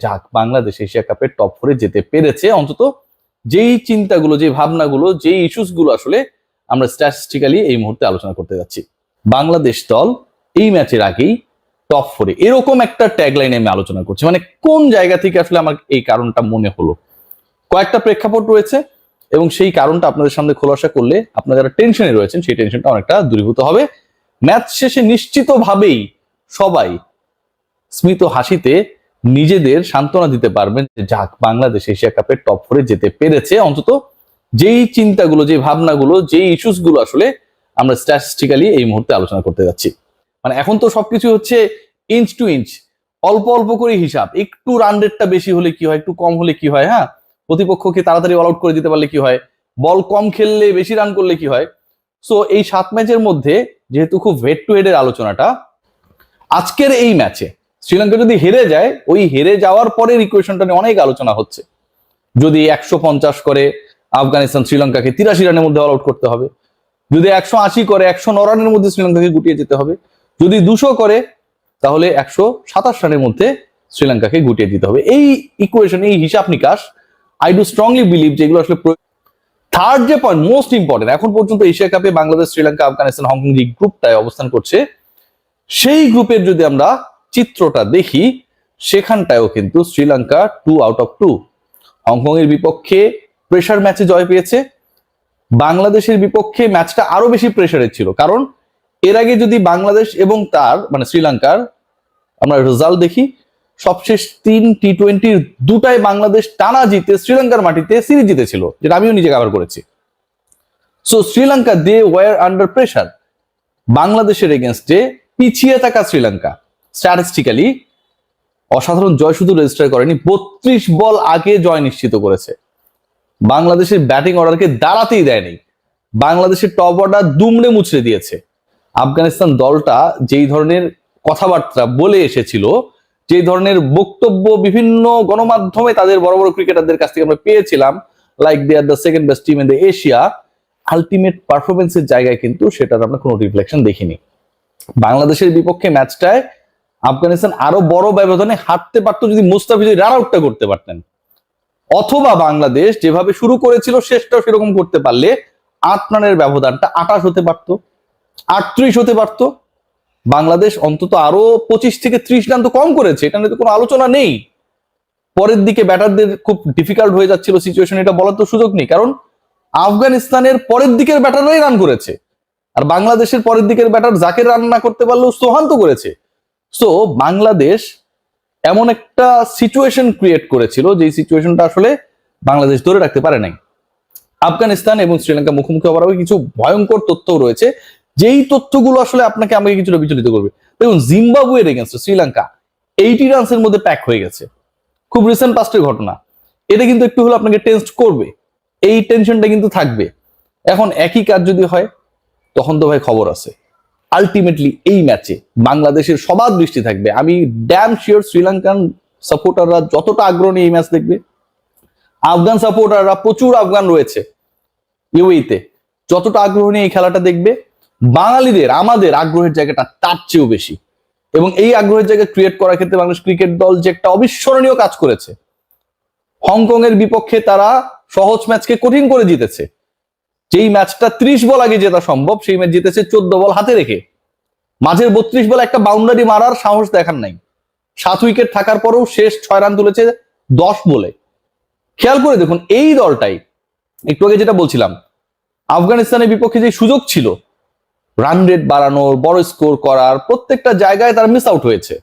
যাক বাংলাদেশ এশিয়া কাপের টপ 4-এ যেতে পেরেছে। অন্তত যেই চিন্তাগুলো, যে ভাবনাগুলো, যেই ইস্যুস গুলো আসলে আমরা স্ট্যাটিস্টিক্যালি এই মুহূর্তে আলোচনা করতে যাচ্ছি, বাংলাদেশ দল এই ম্যাচের আগেই টপ 4-এ, এরকম একটা ট্যাগলাইনে আমি আলোচনা করছি। মানে কোন জায়গা থেকে আসলে আমার এই কারণটা মনে হলো, কয়েকটা প্রেক্ষাপট রয়েছে এবং সেই কারণটা আপনাদের সামনে খোলাসা করলে আপনারা যারা টেনশনে রয়েছেন সেই টেনশনটা অনেকটা দূরীভূত হবে। ম্যাচ শেষে নিশ্চিতভাবেই সবাই স্মিত হাসিতে নিজেদের সান্ত্বনা দিতে পারবেন যে যাক বাংলাদেশ এশিয়া কাপের টপ 4-এ যেতে পেরেছে। অন্তত যেই চিন্তাগুলো, যে ভাবনাগুলো, যেই ইস্যুস গুলো আসলে আমরা স্ট্যাটিস্টিক্যালি এই মুহূর্তে আলোচনা করতে যাচ্ছি। মানে এখন তো সবকিছু হচ্ছে ইঞ্চ টু ইঞ্চ, অল্প অল্প করে হিসাব। একটু রান রেটটা বেশি হলে কি হয়, একটু কম হলে কি হয়, হ্যাঁ, প্রতিপক্ষকে তাড়াতাড়ি অল আউট করে দিতে পারলে কি হয়, বল কম খেললে বেশি রান করলে কি হয়। সো এই 7 ম্যাচের মধ্যে যেহেতু খুব হেড টু হেডের আলোচনাটা, আজকের এই ম্যাচে শ্রীলঙ্কা যদি হেরে যায়, ওই হেরে যাওয়ার পরের ইকুয়েশনটা নিয়ে অনেক আলোচনা হচ্ছে। যদি 150 করে আফগানিস্তান শ্রীলঙ্কাকে 83 রানের মধ্যে অল আউট করতে হবে, যদি 180 করে 109 রানের মধ্যে শ্রীলঙ্কাকে গুটিয়ে যেতে হবে, যদি 200 করে তাহলে 127 রানের মধ্যে শ্রীলঙ্কাকে গুটিয়ে দিতে হবে। এই ইকুয়েশন, এই হিসাব নিকাশ আই ডু স্ট্রংলি বিলিভ যেগুলো আসলে থার্ড যে পয়েন্ট মোস্ট ইম্পর্টেন্ট, এখন পর্যন্ত এশিয়া কাপে বাংলাদেশ, শ্রীলঙ্কা, আফগানিস্তান, হংকং যে গ্রুপটায় অবস্থান করছে, সেই গ্রুপের যদি আমরা চিত্রটা দেখি, সেখানটায়ও কিন্তু শ্রীলঙ্কা 2 আউট অফ 2। হংকং এর বিপক্ষে প্রেসার ম্যাচে জয় পেয়েছে। বাংলাদেশের বিপক্ষে ম্যাচটা আরো বেশি প্রেসারের ছিল, কারণ এর আগে যদি বাংলাদেশ এবং তার মানে শ্রীলঙ্কার আমরা রেজাল্ট দেখি, সবশেষ 3 টি-20 দুটাই বাংলাদেশ টানা জিতে শ্রীলঙ্কার মাটিতে সিরিজ জিতেছিল, যেটা আমিও নিজে কভার করেছি। So Sri Lanka they were under pressure. বাংলাদেশের এগেনস্টে পিছিয়ে থাকা শ্রীলঙ্কা স্ট্যাটিস্টিক্যালি অসাধারণ জয় শুধু রেজিস্টার করেনি, 32 বল আগে জয় নিশ্চিত করেছে। বাংলাদেশের ব্যাটিং অর্ডারকে দাঁড়াতেই দেয়নি, বাংলাদেশের টপ অর্ডার দুমড়ে মুচড়ে দিয়েছে। আফগানিস্তান দলটা যেই ধরনের কথাবার্তা বলে এসেছিল, যেই ধরনের বক্তব্য বিভিন্ন গণমাধ্যমে তাদের বড় বড় ক্রিকেটারদের কাছ থেকে আমরা পেয়েছিলাম, like they are the second best team in the Asia, ultimate পারফরমেন্সের জায়গায় কিন্তু সেটার আমরা কোনো রিফ্লেকশন দেখিনি। বাংলাদেশের বিপক্ষে ম্যাচটায় আফগানিস্তান আরো বড় ব্যবধানে হারতে পারতো যদি মুস্তাফিজ রান আউটটা করতে পারতেন, অথবা বাংলাদেশ যেভাবে শুরু করেছিল শেষটাও সেরকম করতে পারলে 8 রানের ব্যবধানটা 28 হতে পারতো, 38 হতে পারতো। বাংলাদেশ অন্তত আরো 25 থেকে 30 রান তো কম করেছে, এটা নিয়ে তো কোনো আলোচনা নেই। পরের দিকে ব্যাটারদের খুব ডিফিকাল্ট হয়ে যাচ্ছিল সিচুয়েশন, এটা বলার তো সুযোগ নেই, কারণ আফগানিস্তানের পরের দিকের ব্যাটাররাই রান করেছে, আর বাংলাদেশের পরের দিকের ব্যাটার জাকের রান না করতে পারলেও সোহান তো করেছে। সো বাংলাদেশ এমন একটা সিচুয়েশন ক্রিয়েট করেছিল, যে সিচুয়েশনটা আসলে বাংলাদেশ ধরে রাখতে পারে নাই। আফগানিস্তান এবং শ্রীলঙ্কা মুখোমুখি হওয়ার আগে কিছু ভয়ঙ্কর তথ্য রয়েছে, যেই তথ্যগুলো আসলে আপনাকে আমাকে কিছুটা বিচলিত করবে। দেখুন, জিম্বাবুয়ের এগেনস্টে শ্রীলঙ্কা 80 রানসের মধ্যে প্যাক হয়ে গেছে, খুব রিসেন্ট পাস্টের ঘটনা। এটা কিন্তু একটু হলে আপনাকে টেস্ট করবে, এই টেনশনটা কিন্তু থাকবে। এখন একই কাজ যদি হয়, তখন তো ভাই খবর আছে। আলটিমেটলি এই ম্যাচে বাংলাদেশের সবার দৃষ্টি থাকবে। আমি ড্যাম শিওর শ্রীলঙ্কান সাপোর্টাররা যতটা আগ্রহ নিয়ে এই ম্যাচ দেখবে, আফগান সাপোর্টাররা, প্রচুর আফগান রয়েছে ইউএইতে, যতটা আগ্রহ নিয়ে এই খেলাটা দেখবে, বাঙালিদের আমাদের আগ্রহের জায়গাটা তার চেয়েও বেশি। এবং এই আগ্রহের জায়গা ক্রিয়েট করার ক্ষেত্রে বাংলাদেশ ক্রিকেট দল যে একটা অবিস্মরণীয় কাজ করেছে। হংকং এর বিপক্ষে তারা সহজ ম্যাচকে কঠিন করে জিতেছে। যেই ম্যাচটা 30 বল আগে জেতা সম্ভব, সেই ম্যাচ জিতেছে 14 বল হাতে রেখে। মাঝের 32 বল একটা বাউন্ডারি মারার সাহস দেখান নাই, 7 উইকেট থাকার পরেও শেষ 6 রান তুলেছে 10 বলে। খেয়াল করে দেখুন, এই দলটাই একটু আগে যেটা বলছিলাম, আফগানিস্তানের বিপক্ষে যে সুযোগ ছিল রান রেট বাড়ানোর, বড় স্কোর করার, প্রত্যেকটা জায়গায় তারা মিস আউট হয়েছে।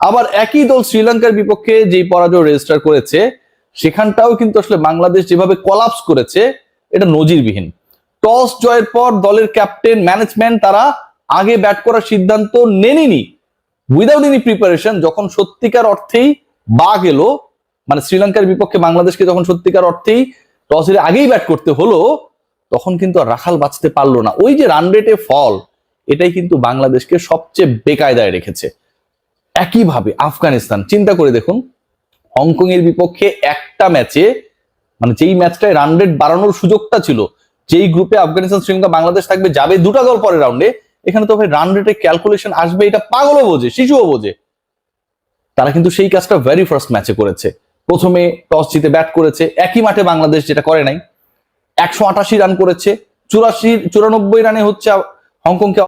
আবার একই দল শ্রীলঙ্কার বিপক্ষে যেই পরাজয় রেজিস্টার করেছে, সেখানটাও কিন্তু আসলে বাংলাদেশ যেভাবে কলাপস করেছে, এটা নজিরবিহীন। টস জয়ের পর দলের ক্যাপ্টেন, ম্যানেজমেন্ট তারা আগে ব্যাট করার সিদ্ধান্ত নেননি উইদাউট এনি প্রিপারেশন। যখন সত্যিকার অর্থেই বাঘ এলো, মানে শ্রীলঙ্কার বিপক্ষে বাংলাদেশকে যখন সত্যিকার অর্থেই টস হেরে আগেই ব্যাট করতে হলো, তখন কিন্তু আর রাখাল বাঁচতে পারলো না। ওই যে রান রেটে ফল, এটাই কিন্তু বাংলাদেশকে সবচেয়ে বেকায়দায় রেখেছে। একইভাবে আফগানিস্তান, চিন্তা করে দেখুন, হংকং এর বিপক্ষে একটা ম্যাচে, মানে যেই ম্যাচটায় রান রেট বাড়ানোর সুযোগটা ছিল, যেই গ্রুপে আফগানিস্তান, শ্রীলঙ্কা, বাংলাদেশ থাকবে, যাবে দুটা দল পরের রাউন্ডে, এখানে তো ভাই রান রেটে ক্যালকুলেশন আসবে, এটা পাগলও বোঝে, শিশুও বোঝে। তারা কিন্তু সেই কাজটা ভেরি ফার্স্ট ম্যাচে করেছে। প্রথমে টস জিতে ব্যাট করেছে, একই মাঠে বাংলাদেশ, যেটা করে নাই। 188 রান করেছে, 94 রানে হচ্ছে হংকংকে